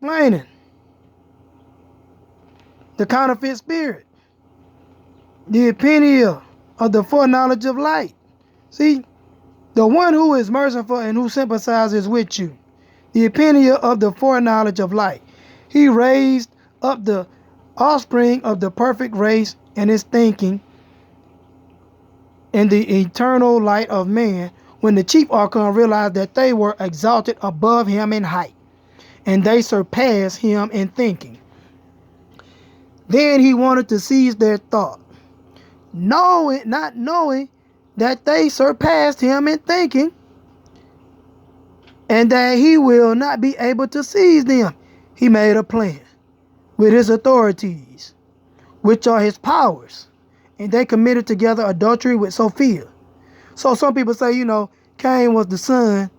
explaining the counterfeit spirit, the opinion of the foreknowledge of light. See, the one who is merciful and who sympathizes with you, the opinion of the foreknowledge of light. He raised up the offspring of the perfect race in his thinking in the eternal light of man, when the chief archon realized that they were exalted above him in height, and they surpassed him in thinking. Then he wanted to seize their thought, not knowing that they surpassed him in thinking, and that he will not be able to seize them. He made a plan with his authorities, which are his powers, and they committed together adultery with Sophia. So some people say, Cain was the son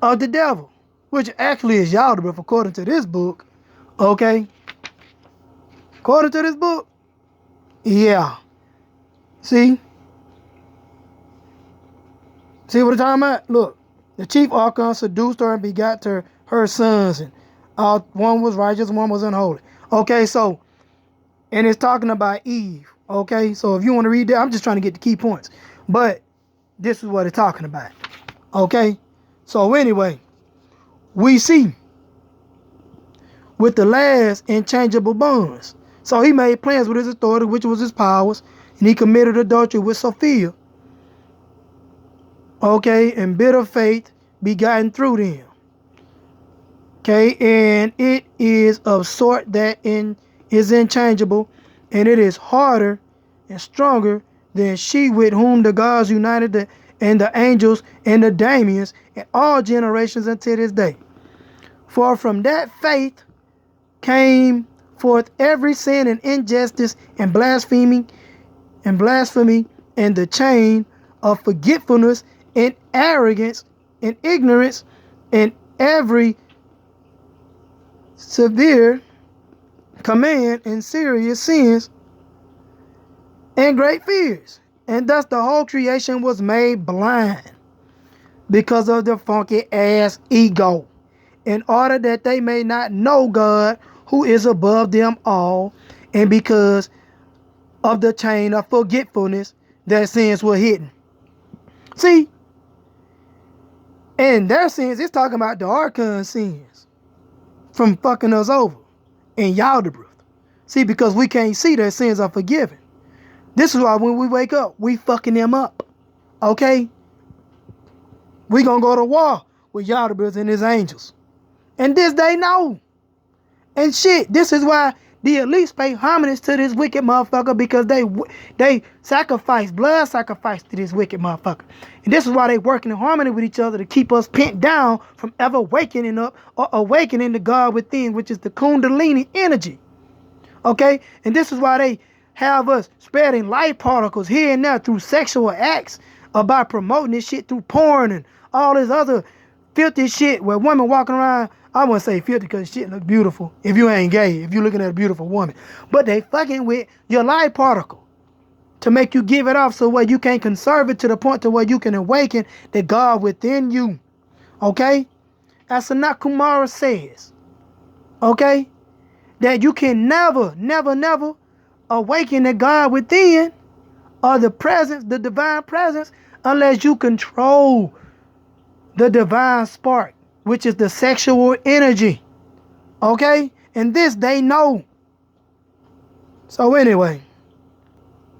of the devil, which actually is Yaltabaoth according to this book. Okay? According to this book, yeah. See what I'm talking about? Look, the chief archon seduced her and begot her sons, and one was righteous, one was unholy. Okay, so, and it's talking about Eve. Okay, so if you want to read that, I'm just trying to get the key points. But this is what it's talking about. Okay, so anyway, we see with the last inchangeable bonds. So he made plans with his authority, which was his powers, and he committed adultery with Sophia. Okay, and bitter faith begotten through them. Okay, and it is of sort that is inchangeable, and it is harder and stronger than she with whom the gods united and the angels and the daemons in all generations until this day. For from that faith came forth every sin and injustice and blasphemy and the chain of forgetfulness and arrogance and ignorance and every severe command and serious sins and great fears. And thus the whole creation was made blind because of the funky ass ego, in order that they may not know God who is above them all, and because of the chain of forgetfulness their sins were hidden. See, and their sins, it's talking about the archon sins from fucking us over in Yaltabaoth. See, because we can't see their sins are forgiven. This is why when we wake up, we fucking them up. Okay? We gonna go to war with Yaltabaoth and his angels. And this they know. And shit, this is why the elites pay homage to this wicked motherfucker, because they sacrifice, blood sacrifice to this wicked motherfucker. And this is why they working in harmony with each other to keep us pent down from ever wakening up or awakening the God within, which is the Kundalini energy. Okay? And this is why they have us spreading light particles here and there through sexual acts, or by promoting this shit through porn and all this other filthy shit where women walking around. I wouldn't say filthy because shit look beautiful if you ain't gay, if you're looking at a beautiful woman. But they fucking with your light particle to make you give it off so where you can't conserve it to the point to where you can awaken the God within you. Okay? As Sanat Kumara says, okay, that you can never awaken the God within, or the presence, the divine presence, unless you control the divine spark, which is the sexual energy. Okay? And this they know. So anyway,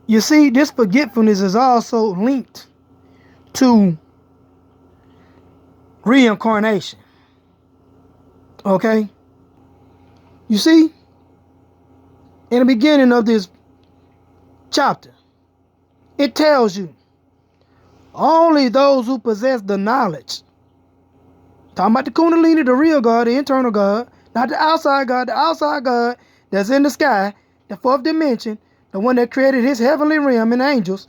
you see, this forgetfulness is also linked to reincarnation. Okay? You see, in the beginning of this chapter, it tells you only those who possess the knowledge, talking about the Kundalini, the real God, the internal God, not the outside God that's in the sky, the fourth dimension, the one that created his heavenly realm and angels,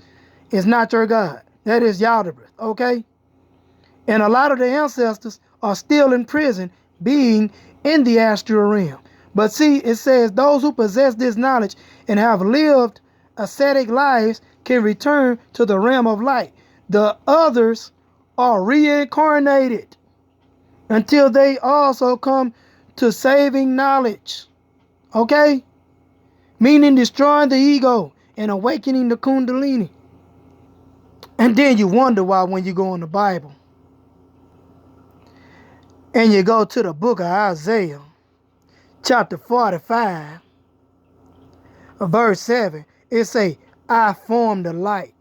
is not your God. That is Yaltabaoth, okay? And a lot of the ancestors are still in prison, being in the astral realm. But see, it says those who possess this knowledge and have lived ascetic lives can return to the realm of light. The others are reincarnated until they also come to saving knowledge. Okay? Meaning destroying the ego and awakening the kundalini. And then you wonder why when you go in the Bible and you go to the book of Isaiah, chapter 45, verse 7, it say, I form the light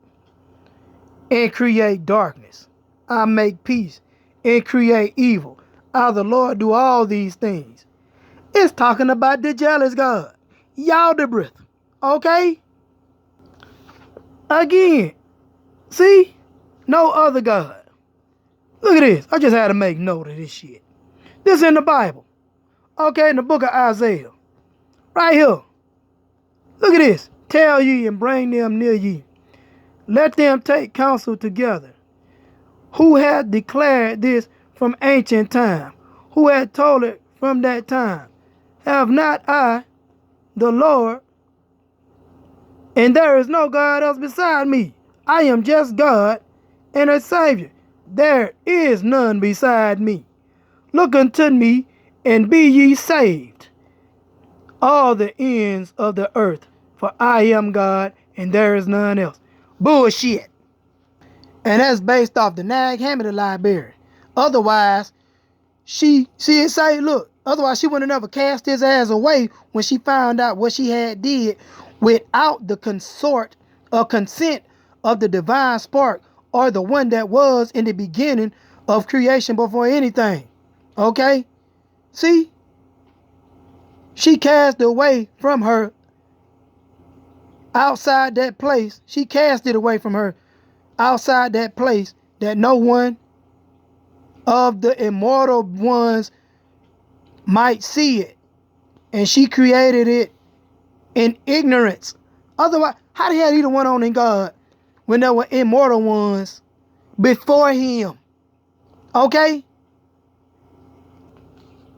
and create darkness. I make peace and create evil. I, the Lord, do all these things. It's talking about the jealous God, Yaltabaoth. Okay? Again, see? No other God. Look at this. I just had to make note of this shit. This in the Bible. Okay, in the book of Isaiah. Right here. Look at this. Tell ye and bring them near ye. Let them take counsel together. Who hath declared this from ancient time? Who hath told it from that time? Have not I, the Lord, and there is no God else beside me. I am just God and a Savior. There is none beside me. Look unto me and be ye saved, all the ends of the earth, for I am God and there is none else. Bullshit. And that's based off the Nag Hammadi library. Otherwise, she say, look, otherwise she would have never cast his ass away when she found out what she had did without the consent of the divine spark, or the one that was in the beginning of creation before anything. Okay? See? She cast away from her outside that place. She cast it away from her outside that place that no one of the immortal ones might see it. And she created it in ignorance. Otherwise, how the hell he the one on in God when there were immortal ones before him? Okay?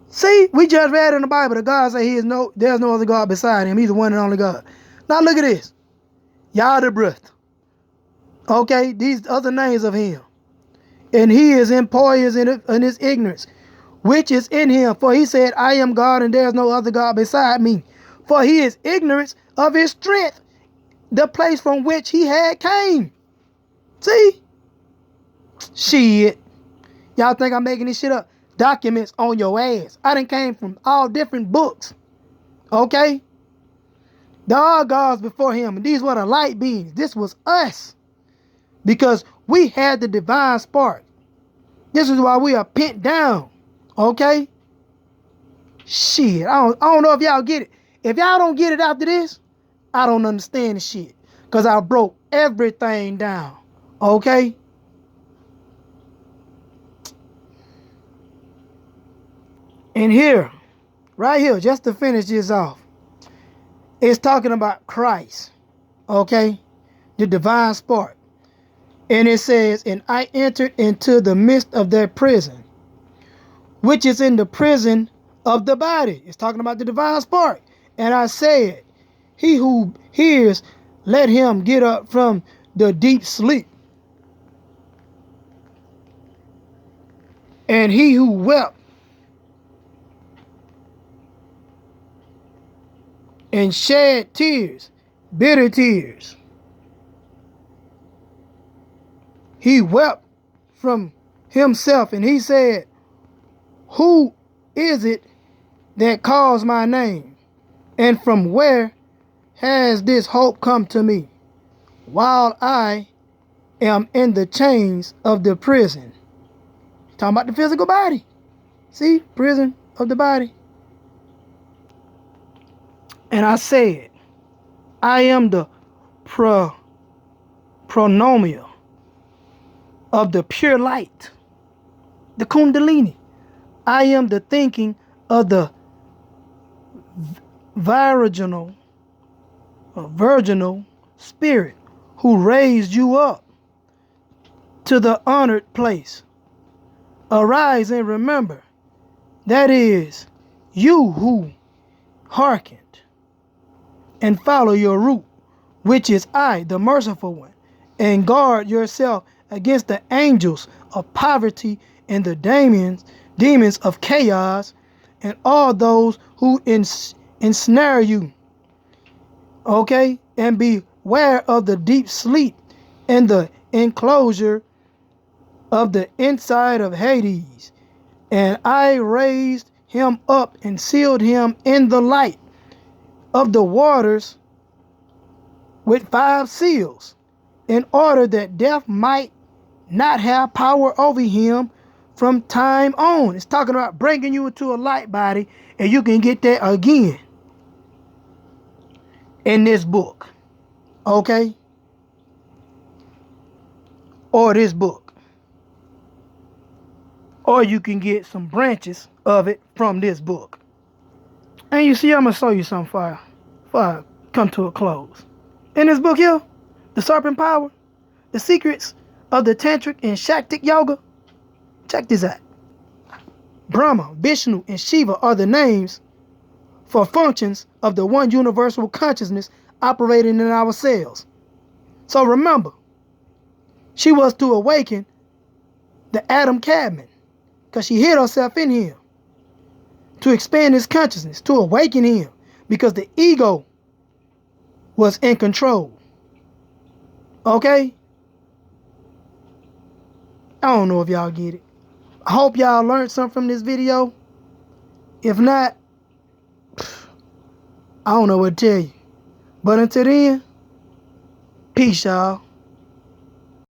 See, we just read in the Bible that God said there's no other God beside him. He's the one and only God. Now look at this. Yaltabaoth. Okay, these other names of him. And he is employers in his ignorance, which is in him. For he said, I am God and there is no other God beside me. For he is ignorance of his strength, the place from which he had came. See? Shit. Y'all think I'm making this shit up? Documents on your ass. I done came from all different books. Okay? There are gods before him, and these were the light beings. This was us. Because we had the divine spark. This is why we are pent down. Okay? Shit. I don't know if y'all get it. If y'all don't get it after this, I don't understand the shit. Because I broke everything down. Okay? And here, right here, just to finish this off, it's talking about Christ. Okay? The divine spark. And it says, and I entered into the midst of their prison, which is in the prison of the body. It's talking about the divine spark. And I said, he who hears, let him get up from the deep sleep. And he who wept and shed tears, bitter tears, he wept from himself, and he said, who is it that calls my name? And from where has this hope come to me, while I am in the chains of the prison? Talking about the physical body. See? Prison of the body. And I said, I am the pronomia of the pure light, the kundalini. I am the thinking of the virginal spirit who raised you up to the honored place. Arise and remember, that is you who hearkened and follow your root, which is I, the merciful one, and guard yourself against the angels of poverty and the demons of chaos and all those who ensnare you. Okay? And beware of the deep sleep in the enclosure of the inside of Hades. And I raised him up and sealed him in the light of the waters with 5 seals, in order that death might not have power over him from time on. It's talking about bringing you into a light body, and you can get that again in this book. Okay? Or this book. Or you can get some branches of it from this book. And you see, I'm going to show you something before I come to a close. In this book here, The Serpent Power, The Secrets of the Tantric and Shaktic Yoga. Check this out. Brahma, Vishnu, and Shiva are the names for functions of the one universal consciousness operating in our cells. So remember, she was to awaken the Adam Cadman, because she hid herself in him, to expand his consciousness, to awaken him, because the ego was in control. Okay? I don't know if y'all get it. I hope y'all learned something from this video. If not, I don't know what to tell you. But until then, peace, y'all.